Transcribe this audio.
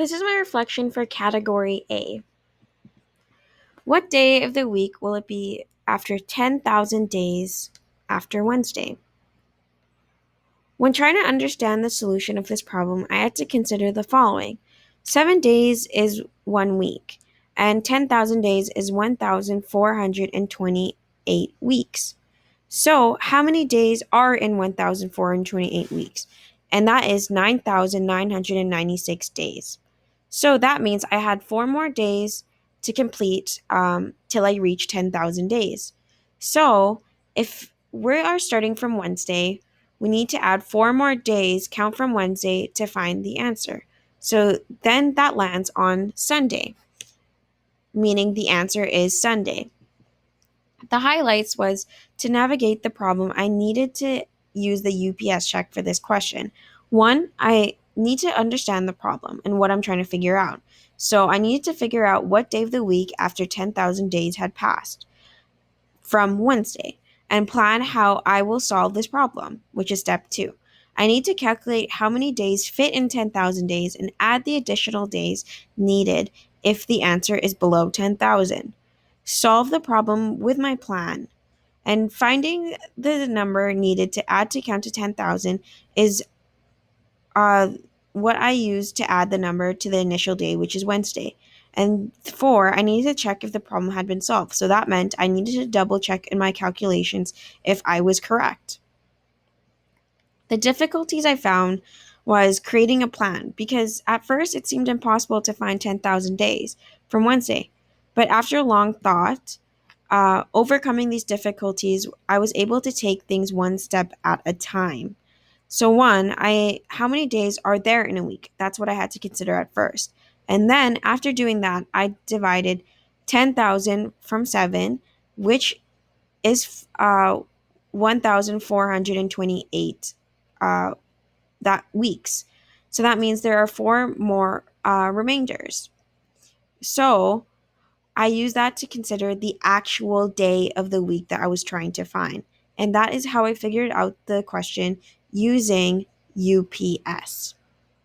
This is my reflection for category A. What day of the week will it be after 10,000 days after Wednesday? When trying to understand the solution of this problem, I had to consider the following. 7 days is 1 week, and 10,000 days is 1,428 weeks. So, how many days are in 1,428 weeks? And that is 9,996 days. So that means I had 4 more days to complete till I reach 10,000 days. So if we are starting from Wednesday, we need to add 4 more days, count from Wednesday to find the answer. So then that lands on Sunday, meaning the answer is Sunday. The highlights was to navigate the problem, I needed to use the UPS check for this question. One, I need to understand the problem and what I'm trying to figure out. So I needed to figure out what day of the week after 10,000 days had passed from Wednesday and plan how I will solve this problem, which is step 2. I need to calculate how many days fit in 10,000 days and add the additional days needed if the answer is below 10,000. Solve the problem with my plan. And finding the number needed to add to count to 10,000 is uh, what I used to add the number to the initial day, which is Wednesday. And 4, I needed to check if the problem had been solved. So that meant I needed to double check in my calculations if I was correct. The difficulties I found was creating a plan because at first it seemed impossible to find 10,000 days from Wednesday. But after long thought, overcoming these difficulties, I was able to take things one step at a time. So one, I how many days are there in a week? That's what I had to consider at first. And then after doing that, I divided 10,000 from 7, which is 1,428 uh, that weeks. So that means there are 4 more remainders. So I use that to consider the actual day of the week that I was trying to find. And that is how I figured out the question using UPS.